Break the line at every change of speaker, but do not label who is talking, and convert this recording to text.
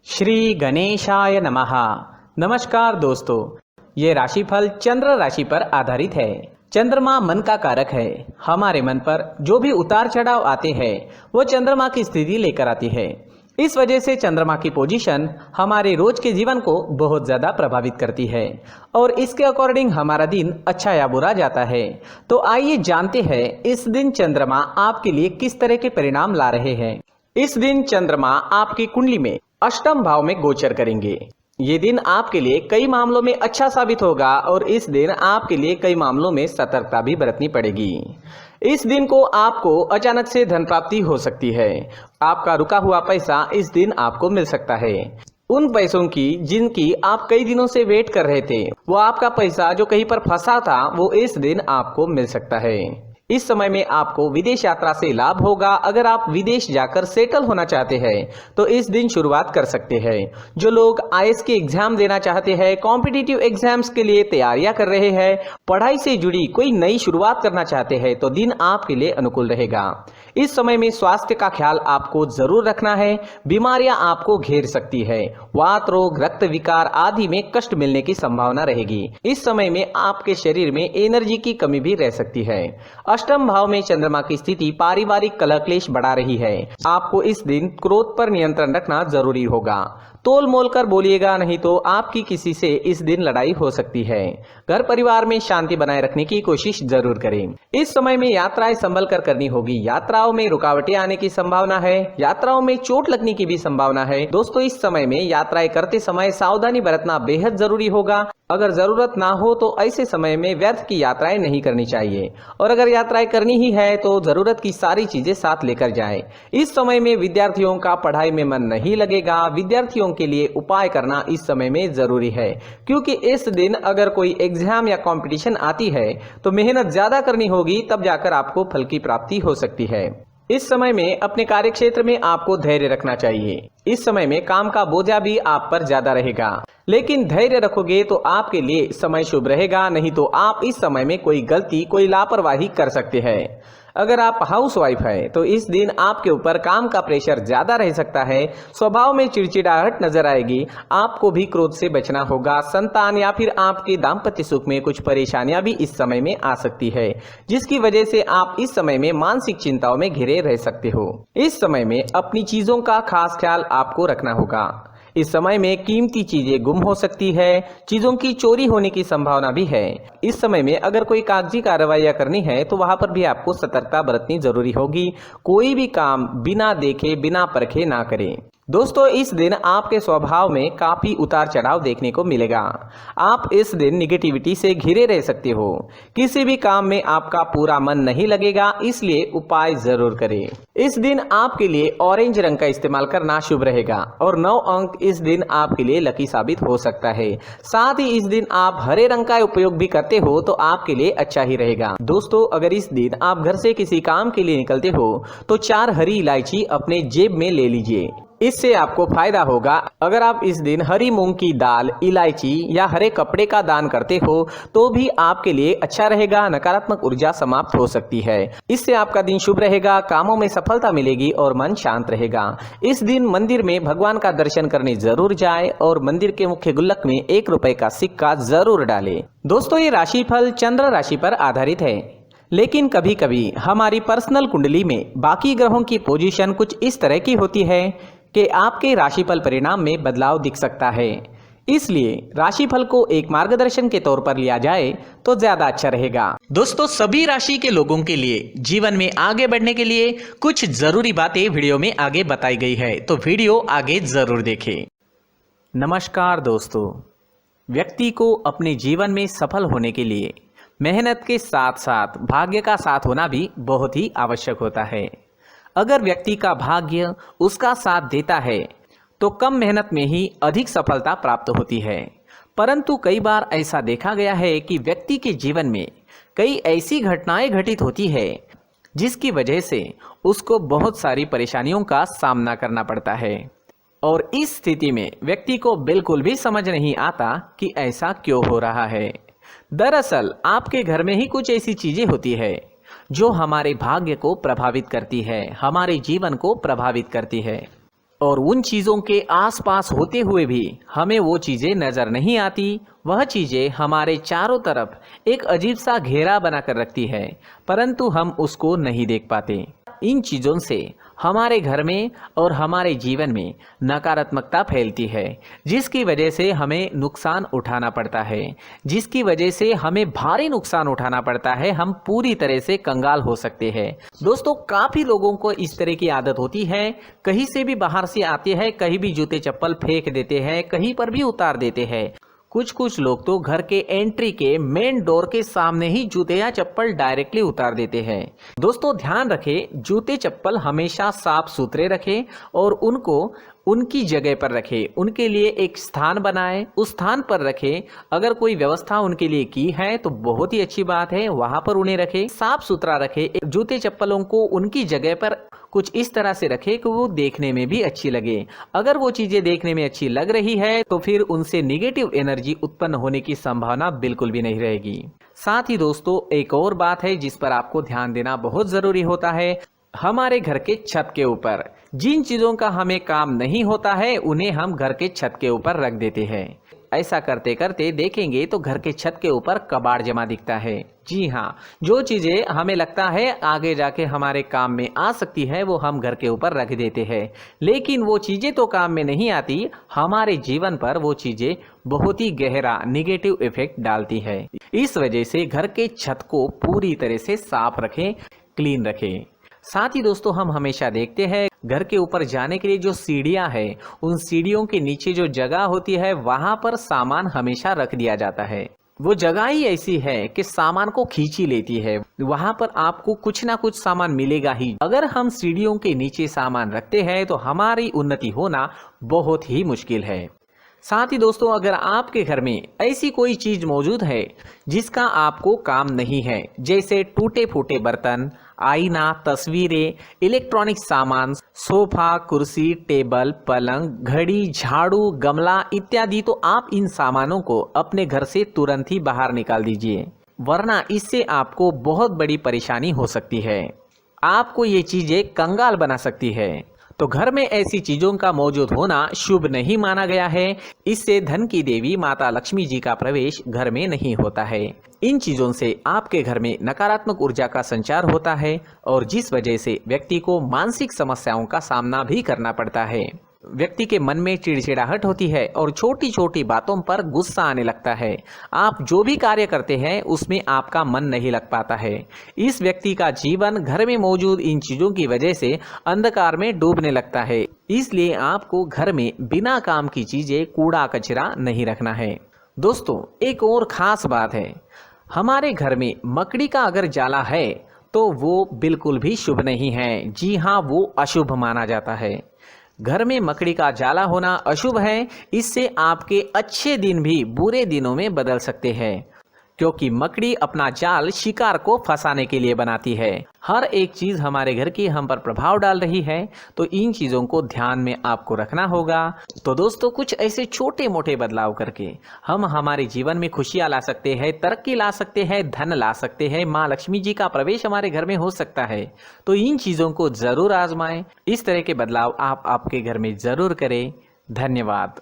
श्री गणेशाय नमः। नमस्कार दोस्तों, ये राशिफल चंद्र राशि पर आधारित है। चंद्रमा मन का कारक है। हमारे मन पर जो भी उतार चढ़ाव आते हैं वो चंद्रमा की स्थिति लेकर आती है। इस वजह से चंद्रमा की पोजीशन हमारे रोज के जीवन को बहुत ज़्यादा प्रभावित करती है और इसके अकॉर्डिंग हमारा दिन अच्छा या बुरा जाता है। तो आइए जानते हैं इस दिन चंद्रमा आपके लिए किस तरह के परिणाम ला रहे हैं। इस दिन चंद्रमा आपकी कुंडली में अष्टम भाव में गोचर करेंगे। ये दिन आपके लिए कई मामलों में अच्छा साबित होगा और इस दिन आपके लिए कई मामलों में सतर्कता भी बरतनी पड़ेगी। इस दिन को आपको अचानक से धन प्राप्ति हो सकती है। आपका रुका हुआ पैसा इस दिन आपको मिल सकता है। उन पैसों की जिनकी आप कई दिनों से वेट कर रहे थे, वो आपका पैसा जो कहीं पर फंसा था वो इस दिन आपको मिल सकता है। इस समय में आपको विदेश यात्रा से लाभ होगा। अगर आप विदेश जाकर सेटल होना चाहते हैं तो इस दिन शुरुआत कर सकते हैं। जो लोग आईएएस के एग्जाम देना चाहते हैं, कॉम्पिटिटिव एग्जाम्स के लिए तैयारियां कर रहे हैं, पढ़ाई से जुड़ी कोई नई शुरुआत करना चाहते हैं तो दिन आपके लिए अनुकूल रहेगा। इस समय में स्वास्थ्य का ख्याल आपको जरूर रखना है। बीमारियां आपको घेर सकती है। वात रोग, रक्त विकार आदि में कष्ट मिलने की संभावना रहेगी। इस समय में आपके शरीर में एनर्जी की कमी भी रह सकती है। अष्टम भाव में चंद्रमा की स्थिति पारिवारिक कलह क्लेश बढ़ा रही है। आपको इस दिन क्रोध पर नियंत्रण रखना जरूरी होगा। तोल मोल कर बोलिएगा, नहीं तो आपकी किसी से इस दिन लड़ाई हो सकती है। घर परिवार में शांति बनाए रखने की कोशिश जरूर करें। इस समय में यात्राएं संभल कर करनी होगी। यात्राओं में रुकावटें आने की संभावना है। यात्राओं में चोट लगने की भी संभावना है। दोस्तों, इस समय में यात्राएं करते समय सावधानी बरतना बेहद जरूरी होगा। अगर जरूरत ना हो तो ऐसे समय में व्यर्थ की यात्राएं नहीं करनी चाहिए और अगर यात्राएं करनी ही है तो जरूरत की सारी चीजें साथ लेकर जाएं। इस समय में विद्यार्थियों का पढ़ाई में मन नहीं लगेगा। विद्यार्थियों के लिए उपाय करना इस समय में जरूरी है, क्योंकि इस दिन अगर कोई एग्जाम या कंपटीशन आती है तो मेहनत ज्यादा करनी होगी, तब जाकर आपको फल की प्राप्ति हो सकती है। इस समय में अपने कार्यक्षेत्र में आपको धैर्य रखना चाहिए। इस समय में काम का बोझा भी आप पर ज्यादा रहेगा, लेकिन धैर्य रखोगे तो आपके लिए समय शुभ रहेगा। नहीं तो आप इस समय में कोई गलती, कोई लापरवाही कर सकते हैं। अगर आप हाउसवाइफ है तो इस दिन आपके ऊपर काम का प्रेशर ज्यादा रह सकता है। स्वभाव में चिड़चिड़ाहट नजर आएगी। आपको भी क्रोध से बचना होगा। संतान या फिर आपके दाम्पत्य सुख में कुछ परेशानियां भी इस समय में आ सकती है, जिसकी वजह से आप इस समय में मानसिक चिंताओं में घिरे रह सकते हो। इस समय में अपनी चीजों का खास ख्याल आपको रखना होगा। इस समय में कीमती चीजें गुम हो सकती है। चीजों की चोरी होने की संभावना भी है। इस समय में अगर कोई कागजी कार्रवाइयां करनी है तो वहां पर भी आपको सतर्कता बरतनी जरूरी होगी। कोई भी काम बिना देखे, बिना परखे ना करें। दोस्तों, इस दिन आपके स्वभाव में काफी उतार चढ़ाव देखने को मिलेगा। आप इस दिन निगेटिविटी से घिरे रह सकते हो। किसी भी काम में आपका पूरा मन नहीं लगेगा, इसलिए उपाय जरूर करें। इस दिन आपके लिए ऑरेंज रंग का इस्तेमाल करना शुभ रहेगा और 9 अंक इस दिन आपके लिए लकी साबित हो सकता है। साथ ही इस दिन आप हरे रंग का उपयोग भी करते हो तो आपके लिए अच्छा ही रहेगा। दोस्तों, अगर इस दिन आप घर से किसी काम के लिए निकलते हो तो 4 हरी इलायची अपने जेब में ले लीजिए। इससे आपको फायदा होगा। अगर आप इस दिन हरी मूंग की दाल, इलायची या हरे कपड़े का दान करते हो तो भी आपके लिए अच्छा रहेगा। नकारात्मक ऊर्जा समाप्त हो सकती है। इससे आपका दिन शुभ रहेगा, कामों में सफलता मिलेगी और मन शांत रहेगा। इस दिन मंदिर में भगवान का दर्शन करने जरूर जाए और मंदिर के मुख्य गुल्लक में 1 रुपए का सिक्का जरूर डालें। दोस्तों, ये राशिफल चंद्र राशि पर आधारित है, लेकिन कभी कभी हमारी पर्सनल कुंडली में बाकी ग्रहों की पोजीशन कुछ इस तरह की होती है कि आपके राशिफल परिणाम में बदलाव दिख सकता है। इसलिए राशिफल को एक मार्गदर्शन के तौर पर लिया जाए तो ज्यादा अच्छा रहेगा। दोस्तों, सभी राशि के लोगों के लिए जीवन में आगे बढ़ने के लिए कुछ जरूरी बातें वीडियो में आगे बताई गई है, तो वीडियो आगे जरूर देखें। नमस्कार दोस्तों, व्यक्ति को अपने जीवन में सफल होने के लिए मेहनत के साथ साथ भाग्य का साथ होना भी बहुत ही आवश्यक होता है। अगर व्यक्ति का भाग्य उसका साथ देता है तो कम मेहनत में ही अधिक सफलता प्राप्त होती है। परंतु कई बार ऐसा देखा गया है कि व्यक्ति के जीवन में कई ऐसी घटनाएं घटित होती है जिसकी वजह से उसको बहुत सारी परेशानियों का सामना करना पड़ता है और इस स्थिति में व्यक्ति को बिल्कुल भी समझ नहीं आता कि ऐसा क्यों हो रहा है। दरअसल आपके घर में ही कुछ ऐसी चीजें होती है जो हमारे भाग्य को प्रभावित करती है, हमारे जीवन को प्रभावित करती है। और उन चीज़ों के आसपास होते हुए भी हमें वो चीज़ें नज़र नहीं आती। वह चीज़ें हमारे चारों तरफ एक अजीब सा घेरा बनाकर रखती है, परंतु हम उसको नहीं देख पाते। इन चीज़ों से हमारे घर में और हमारे जीवन में नकारात्मकता फैलती है, जिसकी वजह से हमें नुकसान उठाना पड़ता है, जिसकी वजह से हमें भारी नुकसान उठाना पड़ता है। हम पूरी तरह से कंगाल हो सकते हैं। दोस्तों, काफ़ी लोगों को इस तरह की आदत होती है, कहीं से भी बाहर से आते हैं, कहीं भी जूते चप्पल फेंक देते हैं, कहीं पर भी उतार देते हैं। कुछ लोग तो घर के एंट्री के मेन डोर के सामने ही जूते या चप्पल डायरेक्टली उतार देते हैं। दोस्तों, ध्यान रखें, जूते चप्पल हमेशा साफ सुथरे रखें और उनको उनकी जगह पर रखें। उनके लिए एक स्थान बनाएं, उस स्थान पर रखें। अगर कोई व्यवस्था उनके लिए की है तो बहुत ही अच्छी बात है, वहां पर उन्हें रखें, साफ सुथरा रखें। जूते चप्पलों को उनकी जगह पर कुछ इस तरह से रखें कि वो देखने में भी अच्छी लगे। अगर वो चीजें देखने में अच्छी लग रही है तो फिर उनसे निगेटिव एनर्जी उत्पन्न होने की संभावना बिल्कुल भी नहीं रहेगी। साथ ही दोस्तों, एक और बात है जिस पर आपको ध्यान देना बहुत जरूरी होता है। हमारे घर के छत के ऊपर जिन चीजों का हमें काम नहीं होता है, उन्हें हम घर के छत के ऊपर रख देते हैं। ऐसा करते करते देखेंगे तो घर के छत के ऊपर कबाड़ जमा दिखता है। जी हाँ, जो चीजें हमें लगता है आगे जाके हमारे काम में आ सकती है, वो हम घर के ऊपर रख देते हैं, लेकिन वो चीजें तो काम में नहीं आती। हमारे जीवन पर वो चीजें बहुत ही गहरा निगेटिव इफेक्ट डालती है। इस वजह से घर के छत को पूरी तरह से साफ रखें, क्लीन रखें। साथ ही दोस्तों, हम हमेशा देखते हैं घर के ऊपर जाने के लिए जो सीढ़ियां हैं, उन सीढ़ियों के नीचे जो जगह होती है वहां पर सामान हमेशा रख दिया जाता है। वो जगह ही ऐसी है कि सामान को खींच ही लेती है। वहां पर आपको कुछ ना कुछ सामान मिलेगा ही। अगर हम सीढ़ियों के नीचे सामान रखते हैं तो हमारी उन्नति होना बहुत ही मुश्किल है। साथ ही दोस्तों, अगर आपके घर में ऐसी कोई चीज मौजूद है जिसका आपको काम नहीं है, जैसे टूटे फूटे बर्तन, आईना, तस्वीरें, इलेक्ट्रॉनिक सामान, सोफा, कुर्सी, टेबल, पलंग, घड़ी, झाड़ू, गमला इत्यादि, तो आप इन सामानों को अपने घर से तुरंत ही बाहर निकाल दीजिए, वरना इससे आपको बहुत बड़ी परेशानी हो सकती है। आपको ये चीजें कंगाल बना सकती है। तो घर में ऐसी चीजों का मौजूद होना शुभ नहीं माना गया है। इससे धन की देवी माता लक्ष्मी जी का प्रवेश घर में नहीं होता है। इन चीजों से आपके घर में नकारात्मक ऊर्जा का संचार होता है और जिस वजह से व्यक्ति को मानसिक समस्याओं का सामना भी करना पड़ता है। व्यक्ति के मन में चिड़चिड़ाहट होती है और छोटी छोटी बातों पर गुस्सा आने लगता है। आप जो भी कार्य करते हैं उसमें आपका मन नहीं लग पाता है। इस व्यक्ति का जीवन घर में मौजूद इन चीजों की वजह से अंधकार में डूबने लगता है। इसलिए आपको घर में बिना काम की चीजें, कूड़ा कचरा नहीं रखना है। दोस्तों, एक और खास बात है, हमारे घर में मकड़ी का अगर जाला है तो वो बिल्कुल भी शुभ नहीं है। जी हाँ, वो अशुभ माना जाता है। घर में मकड़ी का जाला होना अशुभ है। इससे आपके अच्छे दिन भी बुरे दिनों में बदल सकते हैं, क्योंकि मकड़ी अपना जाल शिकार को फंसाने के लिए बनाती है। हर एक चीज हमारे घर की हम पर प्रभाव डाल रही है, तो इन चीजों को ध्यान में आपको रखना होगा। तो दोस्तों, कुछ ऐसे छोटे मोटे बदलाव करके हम हमारे जीवन में खुशियां ला सकते हैं, तरक्की ला सकते हैं, धन ला सकते हैं, माँ लक्ष्मी जी का प्रवेश हमारे घर में हो सकता है। तो इन चीजों को जरूर आजमाएं। इस तरह के बदलाव आप आपके घर में जरूर करें। धन्यवाद।